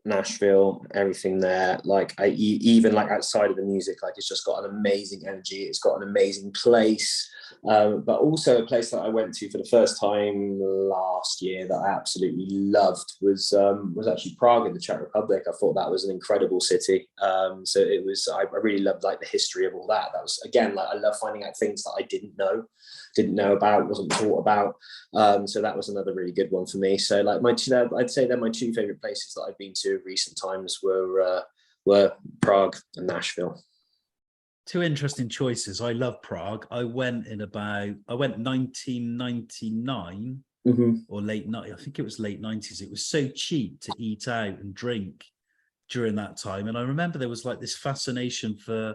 Nashville, everything there. Like, even like outside of the music, like it's just got an amazing energy. It's got an amazing place, but also a place that I went to for the first time last year that I absolutely loved was actually Prague in the Czech Republic. I thought that was an incredible city. So it was. I really loved like the history of all that. That was, again, like I love finding out things that I didn't know about, wasn't taught about. So that was another really good one for me. So like I'd say they're my two favorite places that I've been to in recent times were Prague and Nashville. Two interesting choices. I love Prague. I went 1999 or late night. I think it was late 90s. It was so cheap to eat out and drink during that time. And I remember there was like this fascination for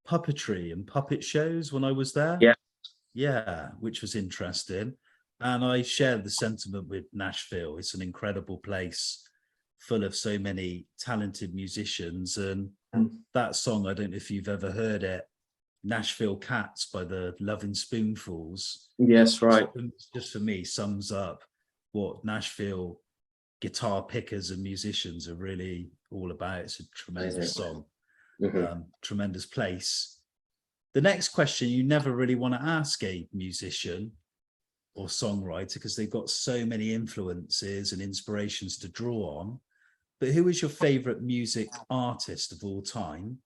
puppetry and puppet shows when I was there. Yeah, which was interesting. And I share the sentiment with Nashville. It's an incredible place full of so many talented musicians. And that song, I don't know if you've ever heard it, Nashville Cats by the Lovin' Spoonfuls. Yes, right. Just for me, sums up what Nashville guitar pickers and musicians are really all about. It's a tremendous song, tremendous place. The next question you never really want to ask a musician or songwriter because they've got so many influences and inspirations to draw on. But who is your favorite music artist of all time?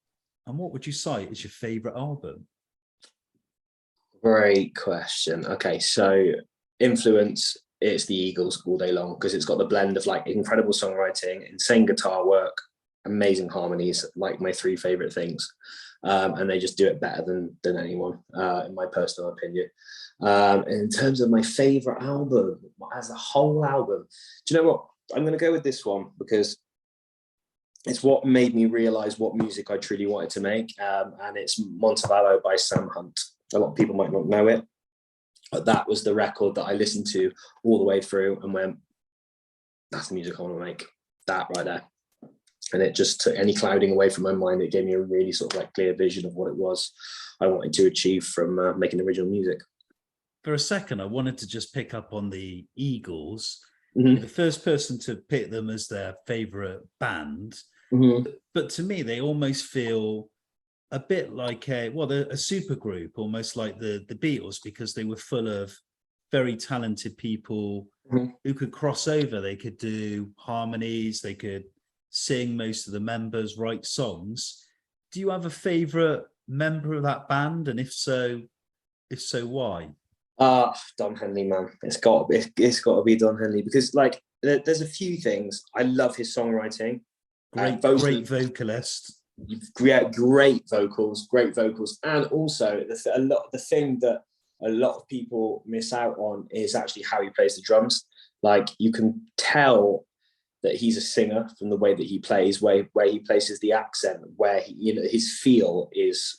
And what would you cite as your favorite album? Great question. Okay, so influence, it's the Eagles all day long because it's got the blend of like incredible songwriting, insane guitar work, amazing harmonies, like my three favorite things. And they just do it better than anyone, in my personal opinion. In terms of my favorite album, as a whole album, do you know what? I'm going to go with this one because it's what made me realize what music I truly wanted to make. And it's Montevallo by Sam Hunt. A lot of people might not know it, but that was the record that I listened to all the way through and went, that's the music I want to make. That right there. And it just took any clouding away from my mind. It gave me a really sort of like clear vision of what it was I wanted to achieve from making original music. For a second, I wanted to just pick up on the Eagles. You're the first person to pick them as their favorite band. But to me, they almost feel a bit like they're a super group, almost like the Beatles, because they were full of very talented people who could cross over. They could do harmonies, they could sing, most of the members write songs. Do you have a favorite member of that band? And if so, why? Don Henley, man. It's got to be Don Henley because like there's a few things. I love his songwriting. Great vocalist. Great vocals, and also the thing that a lot of people miss out on is actually how he plays the drums. Like you can tell that he's a singer from the way that he plays, where he places the accent, where his feel is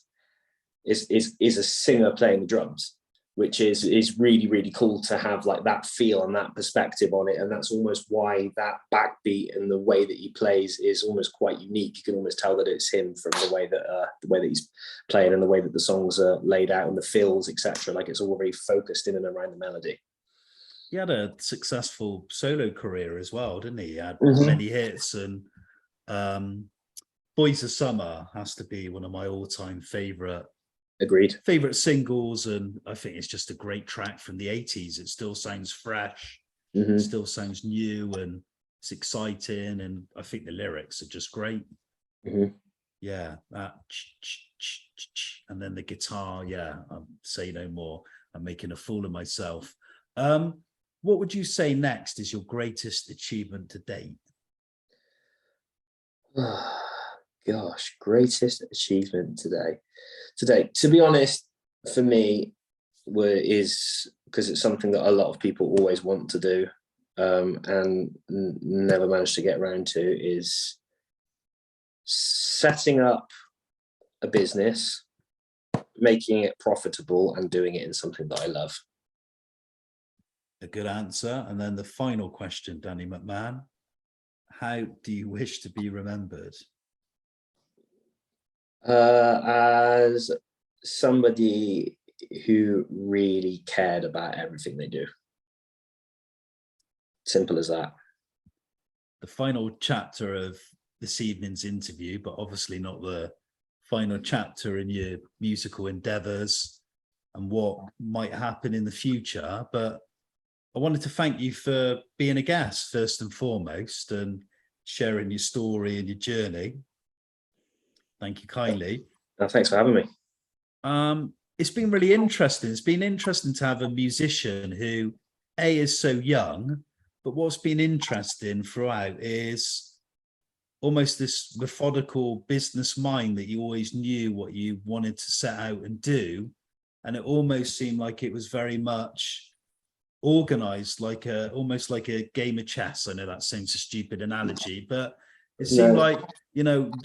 a singer playing the drums, which is really, really cool to have like that feel and that perspective on it. And that's almost why that backbeat and the way that he plays is almost quite unique. You can almost tell that it's him from the way that he's playing and the way that the songs are laid out and the fills, etc. Like it's all very focused in and around the melody. He had a successful solo career as well, didn't he? He had many hits, and Boys of Summer has to be one of my all-time favorite singles, and I think it's just a great track from the 80s. It still sounds fresh, it still sounds new, and it's exciting, and I think the lyrics are just great. Yeah, that and then the guitar, I'll say no more. I'm making a fool of myself. What would you say next is your greatest achievement to date? Gosh, greatest achievement today. To be honest, for me, is because it's something that a lot of people always want to do and never managed to get around to, is setting up a business, making it profitable and doing it in something that I love. A good answer. And then the final question, Danny McMahon, how do you wish to be remembered? As somebody who really cared about everything they do. Simple as that. The final chapter of this evening's interview, but obviously not the final chapter in your musical endeavors and what might happen in the future. But I wanted to thank you for being a guest first and foremost and sharing your story and your journey. Thank you kindly. Thanks for having me. It's been really interesting. It's been interesting to have a musician who is so young, but what's been interesting throughout is almost this methodical business mind that you always knew what you wanted to set out and do. And it almost seemed like it was very much organized, almost like a game of chess. I know that seems a stupid analogy, but it seemed like,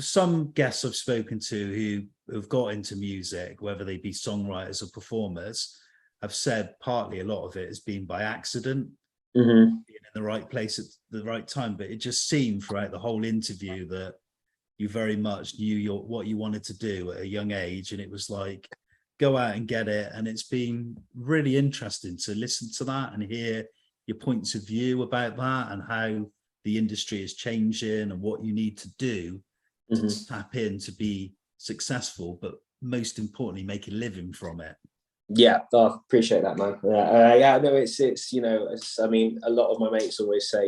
some guests I've spoken to who have got into music, whether they be songwriters or performers, have said partly a lot of it has been by accident, being in the right place at the right time. But it just seemed throughout the whole interview that you very much knew what you wanted to do at a young age, and it was like, go out and get it. And it's been really interesting to listen to that and hear your points of view about that and how the industry is changing and what you need to do to tap in to be successful, but most importantly, make a living from it. Yeah, I appreciate that, man. Yeah, no, it's I mean, a lot of my mates always say,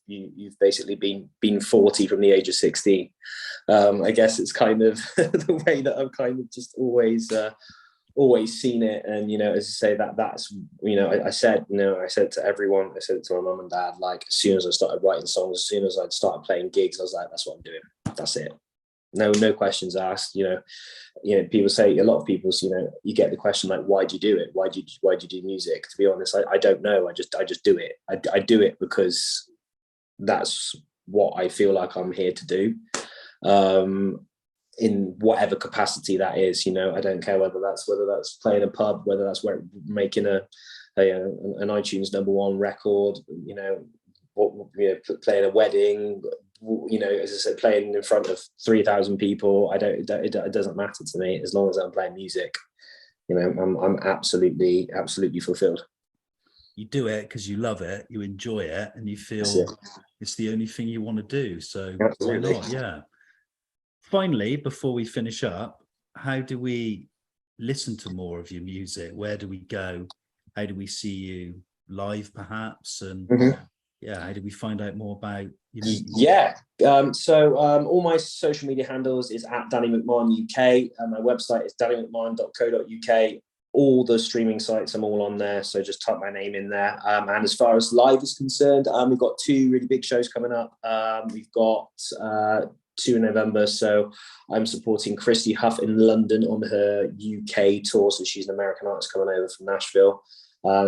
you've basically been 40 from the age of 16. I guess it's kind of the way that I've kind of just always seen it. And as I say, that's I said to everyone, I said it to my mum and dad, like, as soon as I started writing songs, as soon as I'd started playing gigs, I was like, that's what I'm doing, that's it. No questions asked. People say, a lot of people, you get the question like, why do you do it? Why do you do music? To be honest, I don't know. I just do it. I do it because that's what I feel like I'm here to do. In whatever capacity that is, I don't care whether that's playing a pub, whether that's making an iTunes #1 record, playing a wedding, as I said, playing in front of 3,000 people. It doesn't matter to me as long as I'm playing music. I'm absolutely fulfilled. You do it because you love it, you enjoy it, and you feel it's the only thing you want to do. So absolutely. Why not? Yeah. Finally, before we finish up, how do we listen to more of your music? Where do we go? How do we see you live, perhaps? And how do we find out more about so all my social media handles is at Danny McMahon UK, and my website is dannymcmahon.co.uk. All the streaming sites, I'm all on there, so just type my name in there. And as far as live is concerned, we've got 2 really big shows coming up. We've got 2 in November, so I'm supporting Christy Huff in London on her UK tour, so she's an American artist coming over from Nashville.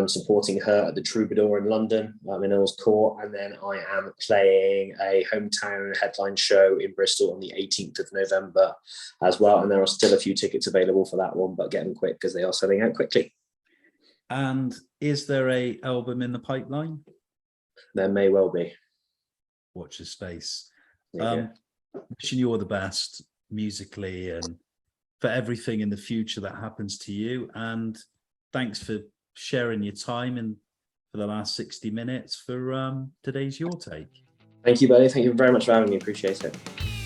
Supporting her at the Troubadour in London, in Earl's Court, and then I am playing a hometown headline show in Bristol on the 18th of November as well, and there are still a few tickets available for that one, but get them quick because they are selling out quickly. And is there a album in the pipeline? There may well be. Watch this space. Wishing you all the best musically and for everything in the future that happens to you, and thanks for sharing your time and for the last 60 minutes for today's Your Take. Thank you, buddy. Thank you very much for having me. Appreciate it.